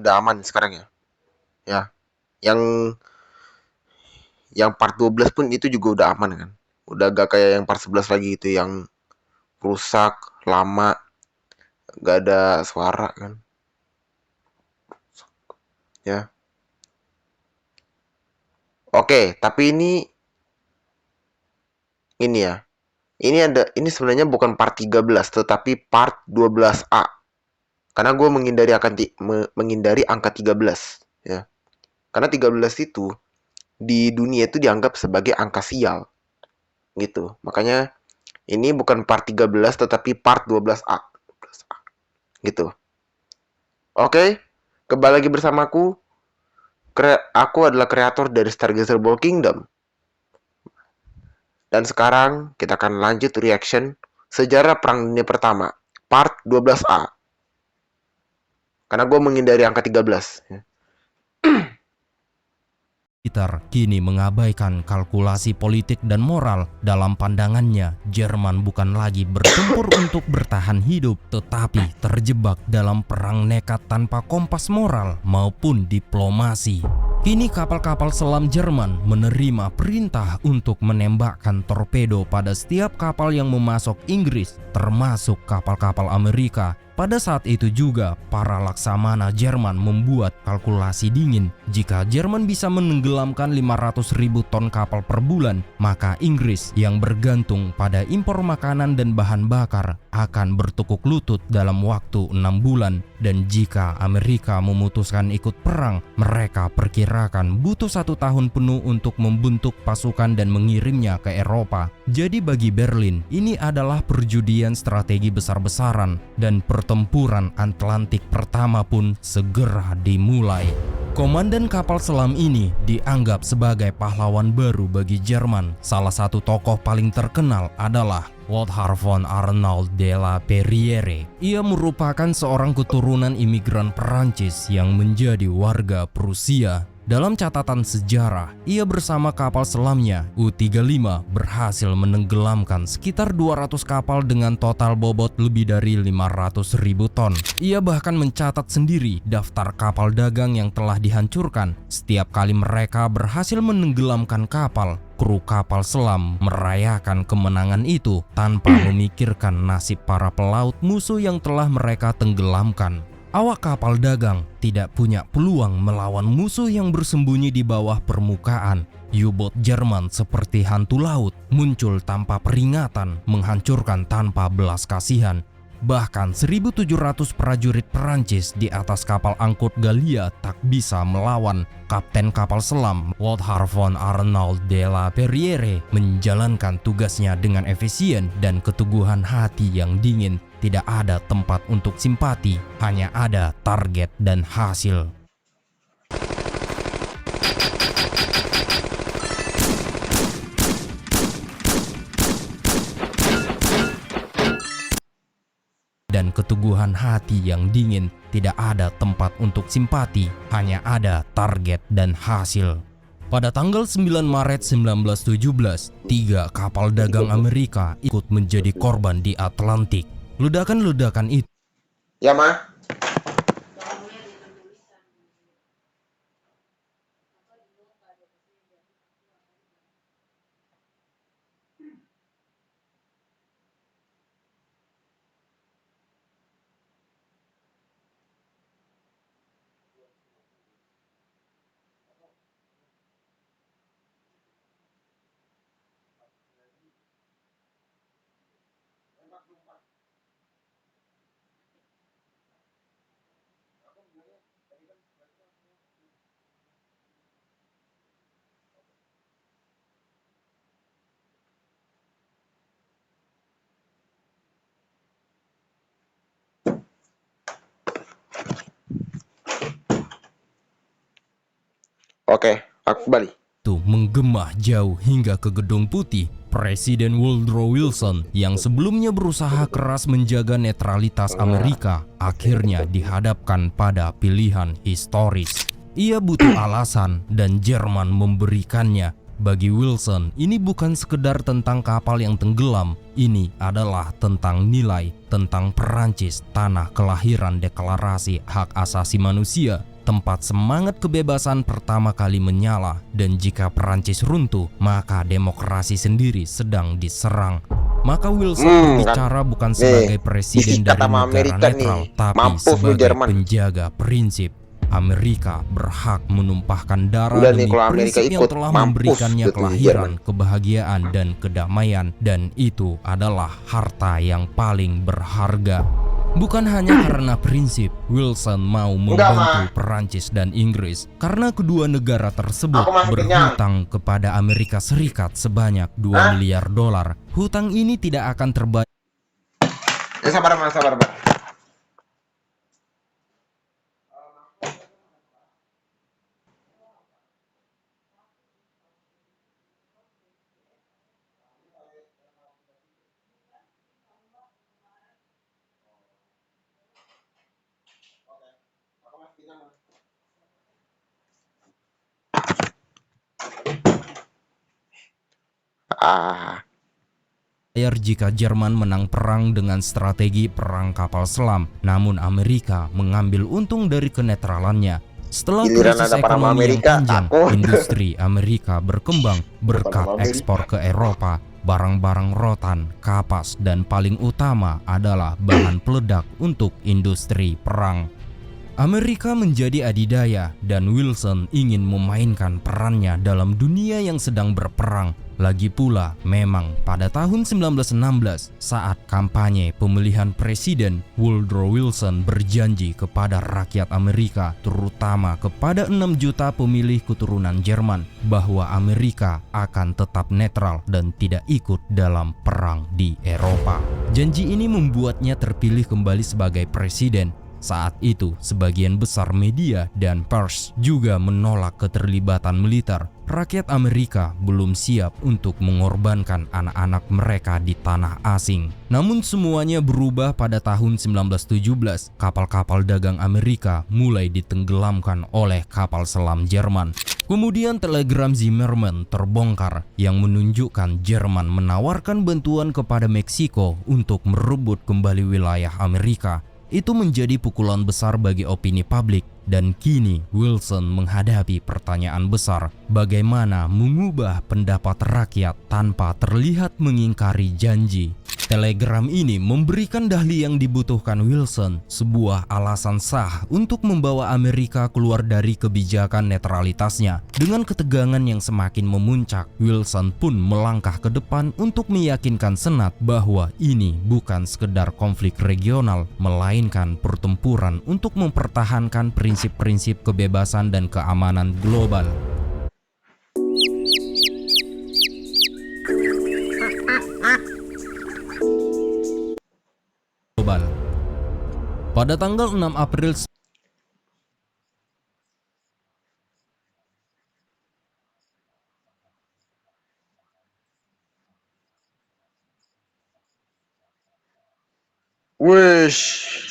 udah aman sekarang ya. Ya, yang part 12 pun itu juga udah aman kan. Udah gak kayak yang part 11 lagi itu yang rusak, lama, gak ada suara kan. Ya. Oke, tapi ini ya. Ini sebenarnya bukan part 13 tetapi part 12A. Karena gue menghindari angka 13 ya. Karena 13 itu di dunia itu dianggap sebagai angka sial. Gitu. Makanya ini bukan part 13 tetapi part 12A. Gitu. Oke, kembali lagi bersamaku. Aku adalah kreator dari Stargazer Ball Kingdom. Dan sekarang kita akan lanjut reaction Sejarah Perang Dunia Pertama, part 12A. Karena gue menghindari angka 13. Hitler kini mengabaikan kalkulasi politik dan moral. Dalam pandangannya, Jerman bukan lagi bertempur untuk bertahan hidup, tetapi terjebak dalam perang nekat tanpa kompas moral maupun diplomasi. Kini kapal-kapal selam Jerman menerima perintah untuk menembakkan torpedo pada setiap kapal yang memasok Inggris, termasuk kapal-kapal Amerika. Pada saat itu juga, para laksamana Jerman membuat kalkulasi dingin. Jika Jerman bisa menenggelamkan 500.000 ton kapal per bulan, maka Inggris yang bergantung pada impor makanan dan bahan bakar akan bertukuk lutut dalam waktu 6 bulan. Dan jika Amerika memutuskan ikut perang, mereka perkirakan butuh 1 tahun penuh untuk membentuk pasukan dan mengirimnya ke Eropa. Jadi bagi Berlin, ini adalah perjudian strategi besar-besaran dan pertempuran Atlantik pertama pun segera dimulai. Komandan kapal selam ini dianggap sebagai pahlawan baru bagi Jerman. Salah satu tokoh paling terkenal adalah Lothar von Arnold de la Perrière. Ia merupakan seorang keturunan imigran Perancis yang menjadi warga Prusia. Dalam catatan sejarah, ia bersama kapal selamnya U-35 berhasil menenggelamkan sekitar 200 kapal dengan total bobot lebih dari 500.000 ton. Ia bahkan mencatat sendiri daftar kapal dagang yang telah dihancurkan. Setiap kali mereka berhasil menenggelamkan kapal, kru kapal selam merayakan kemenangan itu tanpa memikirkan nasib para pelaut musuh yang telah mereka tenggelamkan. Awak kapal dagang tidak punya peluang melawan musuh yang bersembunyi di bawah permukaan. U-boat Jerman seperti hantu laut muncul tanpa peringatan, menghancurkan tanpa belas kasihan. Bahkan 1.700 prajurit Perancis di atas kapal angkut Gallia tak bisa melawan. Kapten kapal selam Lothar von Arnold de la Perrière menjalankan tugasnya dengan efisien dan keteguhan hati yang dingin. Tidak ada tempat untuk simpati, hanya ada target dan hasil. Dan keteguhan hati yang dingin, tidak ada tempat untuk simpati, hanya ada target dan hasil. Pada tanggal 9 Maret 1917, 3 kapal dagang Amerika ikut menjadi korban di Atlantik. Ledakan-ledakan itu Ya, Ma. Oke, aku kembali. menggema jauh hingga ke Gedung Putih. Presiden Woodrow Wilson yang sebelumnya berusaha keras menjaga netralitas Amerika akhirnya dihadapkan pada pilihan historis. Ia butuh alasan dan Jerman memberikannya. Bagi Wilson, ini bukan sekedar tentang kapal yang tenggelam, ini adalah tentang nilai, tentang Perancis, tanah kelahiran deklarasi hak asasi manusia. tempat semangat kebebasan pertama kali menyala, dan jika Perancis runtuh, maka demokrasi sendiri sedang diserang. Maka Wilson Kan. berbicara bukan Nih, sebagai presiden disikat dari sama negara Amerika netral, nih. tapi Mampus lu sebagai Jerman. penjaga prinsip. Amerika berhak menumpahkan darah Udah nih demi kalau Amerika prinsip yang ikut, telah mampus memberikannya tuh Jerman. kelahiran, kebahagiaan, dan kedamaian, dan itu adalah harta yang paling berharga. Bukan hanya karena prinsip, Wilson mau Enggak, membantu mah. Perancis dan Inggris karena kedua negara tersebut Aku masih kenyang. berhutang kepada Amerika Serikat sebanyak 2 Hah? miliar dolar. Hutang ini tidak akan terbayar. Sabar, Mas, sabar, Mas. Ah, Jika Jerman menang perang dengan strategi perang kapal selam, namun Amerika mengambil untung dari kenetralannya. Setelah giliran krisis ada perang sama ekonomi yang Amerika, panjang, takut. industri Amerika berkembang Bukan berkat sama ekspor Amerika. ke Eropa, barang-barang rotan, kapas, dan paling utama adalah bahan peledak untuk industri perang. Amerika menjadi adidaya dan Wilson ingin memainkan perannya dalam dunia yang sedang berperang. Lagi pula, memang pada tahun 1916 saat kampanye pemilihan presiden, Woodrow Wilson berjanji kepada rakyat Amerika, terutama kepada 6 juta pemilih keturunan Jerman, bahwa Amerika akan tetap netral dan tidak ikut dalam perang di Eropa. Janji ini membuatnya terpilih kembali sebagai presiden. Saat itu, sebagian besar media dan pers juga menolak keterlibatan militer. Rakyat Amerika belum siap untuk mengorbankan anak-anak mereka di tanah asing. Namun semuanya berubah pada tahun 1917. Kapal-kapal dagang Amerika mulai ditenggelamkan oleh kapal selam Jerman. Kemudian telegram Zimmermann terbongkar yang menunjukkan Jerman menawarkan bantuan kepada Meksiko untuk merebut kembali wilayah Amerika. Itu menjadi pukulan besar bagi opini publik, dan kini Wilson menghadapi pertanyaan besar, bagaimana mengubah pendapat rakyat tanpa terlihat mengingkari janji. Telegram ini memberikan dahli yang dibutuhkan Wilson, sebuah alasan sah untuk membawa Amerika keluar dari kebijakan netralitasnya. Dengan ketegangan yang semakin memuncak, Wilson pun melangkah ke depan untuk meyakinkan Senat bahwa ini bukan sekedar konflik regional, melainkan pertempuran untuk mempertahankan prinsip-prinsip kebebasan dan keamanan global. Pada tanggal 6 April Wush.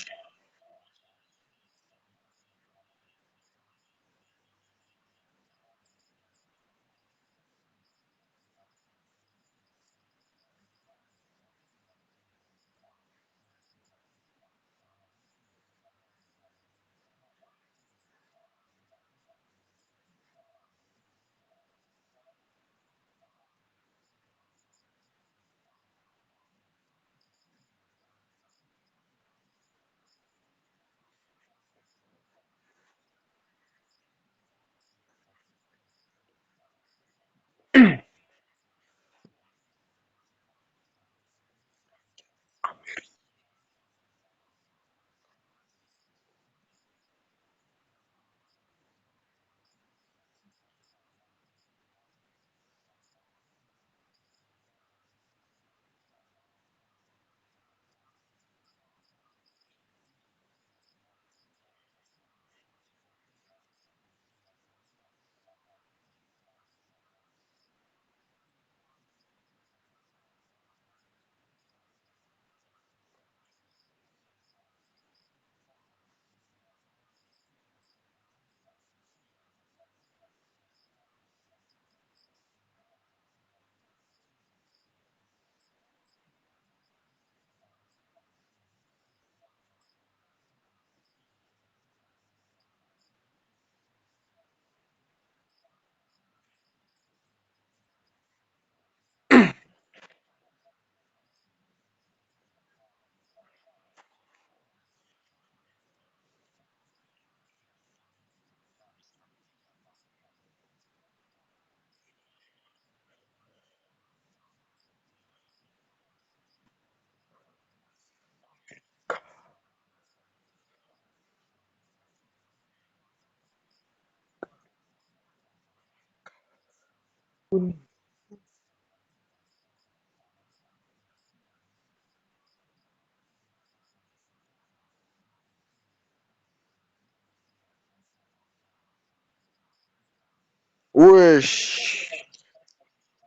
Wush,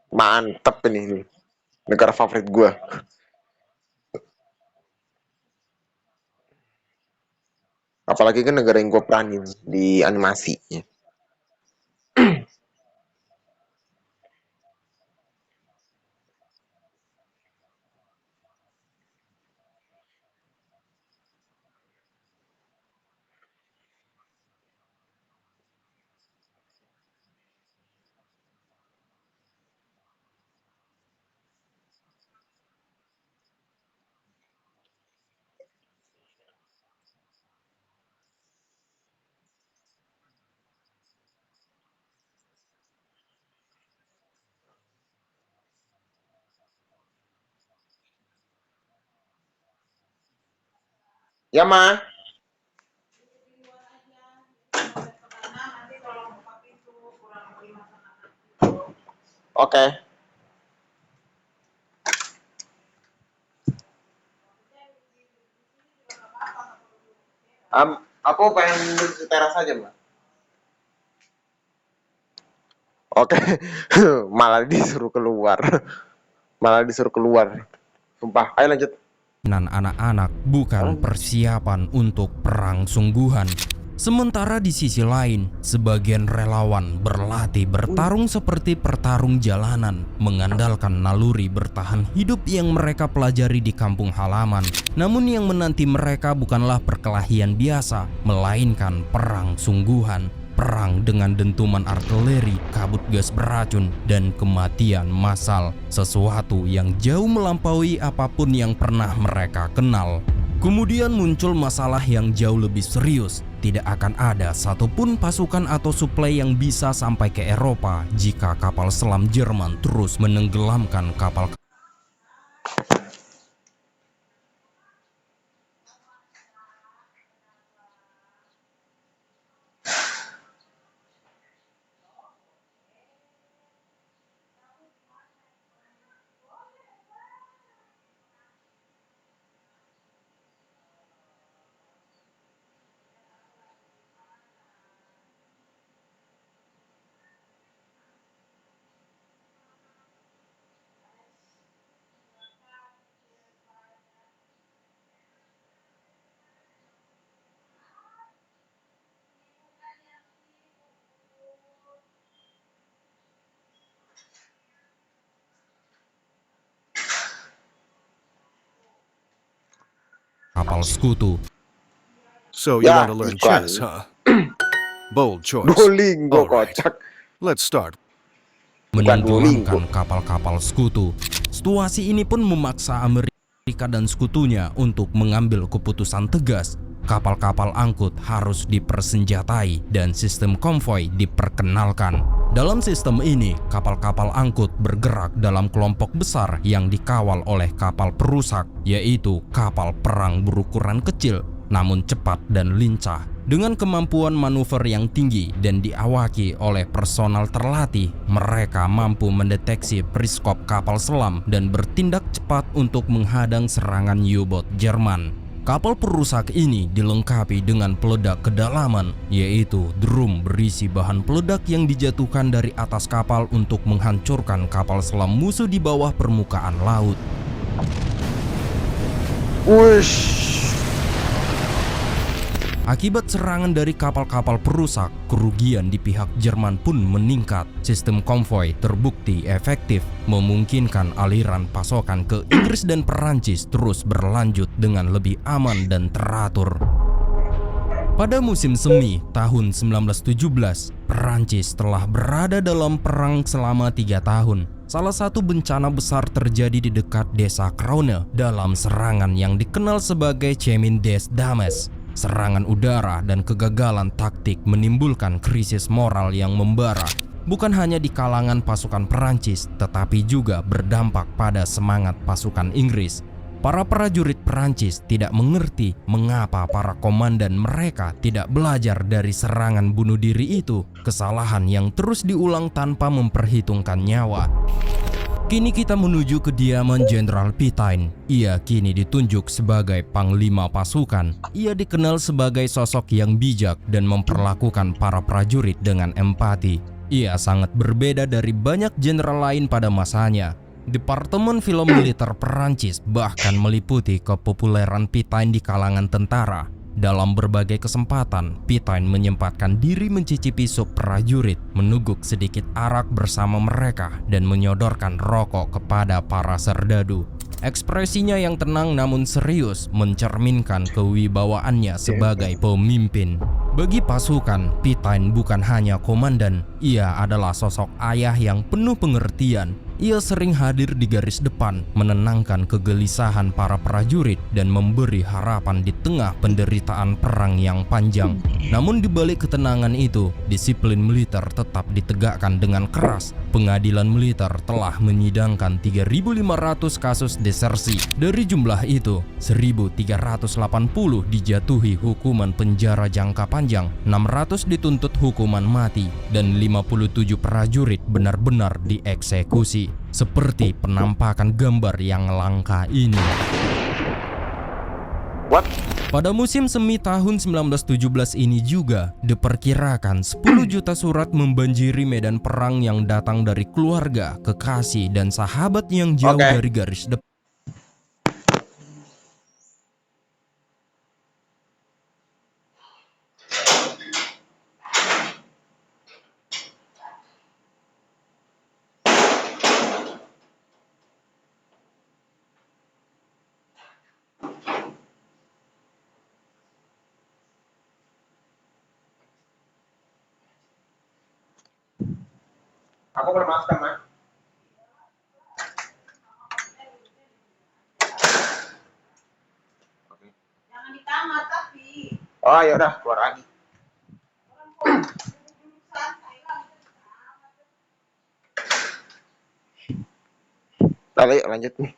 mantep ini. Negara favorit gue. Apalagi kan negara yang gue peranin di animasi. Ya, Ma. Oke. Aku pengen duduk di teras aja, Ma. Oke. Malah disuruh keluar. Malah disuruh keluar. Sumpah. Ayo lanjut. Dan anak-anak bukan persiapan untuk perang sungguhan. Sementara di sisi lain, sebagian relawan berlatih bertarung seperti pertarung jalanan, mengandalkan naluri bertahan hidup yang mereka pelajari di kampung halaman. Namun yang menanti mereka bukanlah perkelahian biasa, melainkan perang sungguhan. Perang dengan dentuman artileri, kabut gas beracun, dan kematian massal. Sesuatu yang jauh melampaui apapun yang pernah mereka kenal. Kemudian muncul masalah yang jauh lebih serius. Tidak akan ada satupun pasukan atau suplai yang bisa sampai ke Eropa jika kapal selam Jerman terus menenggelamkan kapal sekutu. So you Ya, want to learn iklan. chess, huh? Bold choice. Duolingo, Alright, kocak. let's start. Menenggelamkan kapal-kapal sekutu. Situasi ini pun memaksa Amerika dan sekutunya untuk mengambil keputusan tegas. Kapal-kapal angkut harus dipersenjatai dan sistem konvoi diperkenalkan. Dalam sistem ini, kapal-kapal angkut bergerak dalam kelompok besar yang dikawal oleh kapal perusak, yaitu kapal perang berukuran kecil namun cepat dan lincah. Dengan kemampuan manuver yang tinggi dan diawaki oleh personal terlatih, mereka mampu mendeteksi periskop kapal selam dan bertindak cepat untuk menghadang serangan U-boat Jerman. Kapal perusak ini dilengkapi dengan peledak kedalaman, yaitu drum berisi bahan peledak yang dijatuhkan dari atas kapal untuk menghancurkan kapal selam musuh di bawah permukaan laut. Wush. Akibat serangan dari kapal-kapal perusak, kerugian di pihak Jerman pun meningkat. Sistem konvoi terbukti efektif, memungkinkan aliran pasokan ke Inggris dan Perancis terus berlanjut dengan lebih aman dan teratur. Pada musim semi tahun 1917, Perancis telah berada dalam perang selama 3 tahun. Salah satu bencana besar terjadi di dekat desa Krone dalam serangan yang dikenal sebagai Chemin des Dames. Serangan udara dan kegagalan taktik menimbulkan krisis moral yang membara, bukan hanya di kalangan pasukan Perancis, tetapi juga berdampak pada semangat pasukan Inggris. Para prajurit Perancis tidak mengerti mengapa para komandan mereka tidak belajar dari serangan bunuh diri itu, kesalahan yang terus diulang tanpa memperhitungkan nyawa. Kini kita menuju kediaman Jenderal Petain. Ia kini ditunjuk sebagai panglima pasukan. Ia dikenal sebagai sosok yang bijak dan memperlakukan para prajurit dengan empati. Ia sangat berbeda dari banyak jenderal lain pada masanya. Departemen Film Militer Perancis bahkan meliputi kepopuleran Petain di kalangan tentara. Dalam berbagai kesempatan, Petain menyempatkan diri mencicipi sup prajurit, menuguk sedikit arak bersama mereka, dan menyodorkan rokok kepada para serdadu. Ekspresinya yang tenang namun serius mencerminkan kewibawaannya sebagai pemimpin. Bagi pasukan, Petain bukan hanya komandan, ia adalah sosok ayah yang penuh pengertian. Ia sering hadir di garis depan, menenangkan kegelisahan para prajurit dan memberi harapan di tengah penderitaan perang yang panjang. Namun di balik ketenangan itu, disiplin militer tetap ditegakkan dengan keras. Pengadilan militer telah menyidangkan 3.500 kasus desersi. Dari jumlah itu, 1.380 dijatuhi hukuman penjara jangka panjang, 600 dituntut hukuman mati, dan 57 prajurit benar-benar dieksekusi. Seperti penampakan gambar yang langka ini. What? Pada musim semi tahun 1917 ini juga diperkirakan 10 juta surat membanjiri medan perang yang datang dari keluarga, kekasih, dan sahabat yang jauh dari garis depan. Aku belum makan, Mas. Jangan di kamar tapi. Oh, ya udah, keluar lagi. Lalu yuk lanjut nih.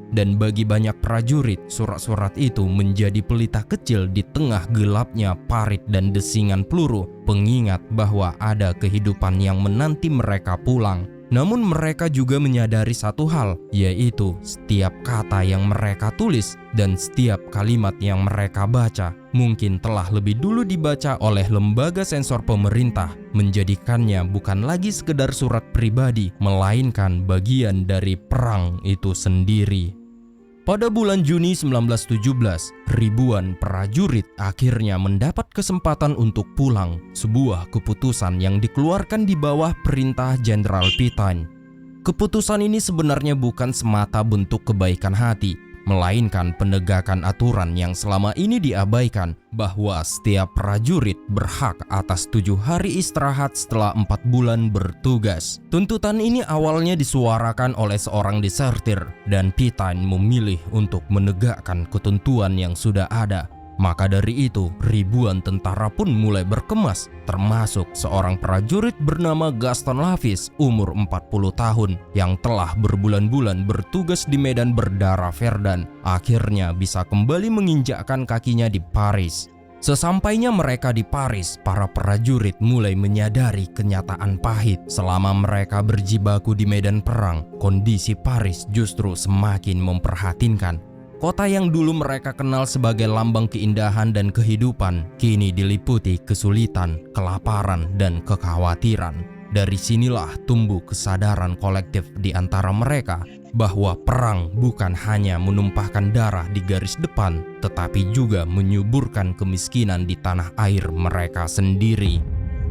Dan bagi banyak prajurit, surat-surat itu menjadi pelita kecil di tengah gelapnya parit dan desingan peluru, pengingat bahwa ada kehidupan yang menanti mereka pulang. Namun mereka juga menyadari satu hal, yaitu setiap kata yang mereka tulis dan setiap kalimat yang mereka baca mungkin telah lebih dulu dibaca oleh lembaga sensor pemerintah, menjadikannya bukan lagi sekedar surat pribadi, melainkan bagian dari perang itu sendiri. Pada bulan Juni 1917, ribuan prajurit akhirnya mendapat kesempatan untuk pulang, sebuah keputusan yang dikeluarkan di bawah perintah Jenderal Petain. Keputusan ini sebenarnya bukan semata bentuk kebaikan hati, melainkan penegakan aturan yang selama ini diabaikan, bahwa setiap prajurit berhak atas 7 hari istirahat setelah 4 bulan bertugas. Tuntutan ini awalnya disuarakan oleh seorang desertir, dan Petain memilih untuk menegakkan ketentuan yang sudah ada. Maka dari itu, ribuan tentara pun mulai berkemas, termasuk seorang prajurit bernama Gaston Lavis, umur 40 tahun, yang telah berbulan-bulan bertugas di medan berdarah Verdun, akhirnya bisa kembali menginjakkan kakinya di Paris. Sesampainya mereka di Paris, para prajurit mulai menyadari kenyataan pahit. Selama mereka berjibaku di medan perang, kondisi Paris justru semakin memprihatinkan. Kota yang dulu mereka kenal sebagai lambang keindahan dan kehidupan, kini diliputi kesulitan, kelaparan, dan kekhawatiran. Dari sinilah tumbuh kesadaran kolektif di antara mereka bahwa perang bukan hanya menumpahkan darah di garis depan, tetapi juga menyuburkan kemiskinan di tanah air mereka sendiri.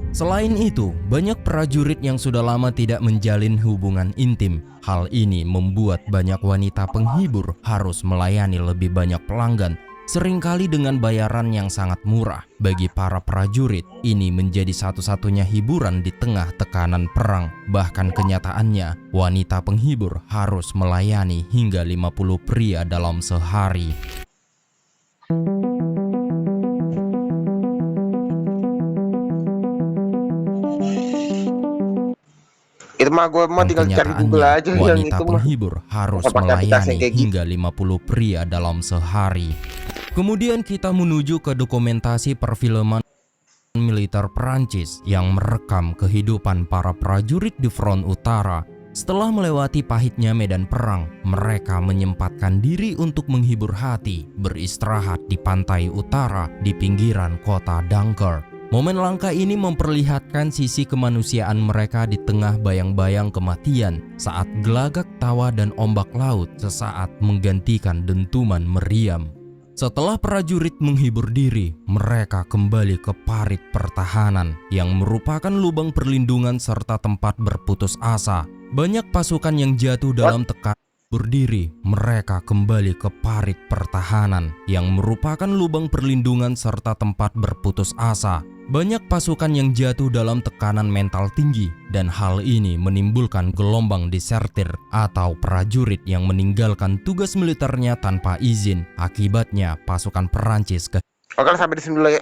Selain itu, banyak prajurit yang sudah lama tidak menjalin hubungan intim. Hal ini membuat banyak wanita penghibur harus melayani lebih banyak pelanggan, seringkali dengan bayaran yang sangat murah. Bagi para prajurit, ini menjadi satu-satunya hiburan di tengah tekanan perang. Bahkan kenyataannya, wanita penghibur harus melayani hingga 50 pria dalam sehari. Itu Itu mah gue mah tinggal cari Google Kenyataannya, aja yang wanita itu mah. penghibur harus Nggak pakai aplikasi yang melayani kayak gitu. hingga 50 pria dalam sehari. Kemudian kita menuju ke dokumentasi perfilman militer Perancis yang merekam kehidupan para prajurit di front utara. Setelah melewati pahitnya medan perang, mereka menyempatkan diri untuk menghibur hati, beristirahat di pantai utara di pinggiran kota Dunkirk. Momen langka ini memperlihatkan sisi kemanusiaan mereka di tengah bayang-bayang kematian saat gelagak tawa dan ombak laut sesaat menggantikan dentuman meriam. Setelah prajurit menghibur diri, mereka kembali ke parit pertahanan yang merupakan lubang perlindungan serta tempat berputus asa. Banyak pasukan yang jatuh dalam tekanan berdiri, mereka kembali ke parit pertahanan yang merupakan lubang perlindungan serta tempat berputus asa. Banyak pasukan yang jatuh dalam tekanan mental tinggi dan hal ini menimbulkan gelombang desertir atau prajurit yang meninggalkan tugas militernya tanpa izin. Akibatnya pasukan Perancis Oke, sampai di sini dulu ya.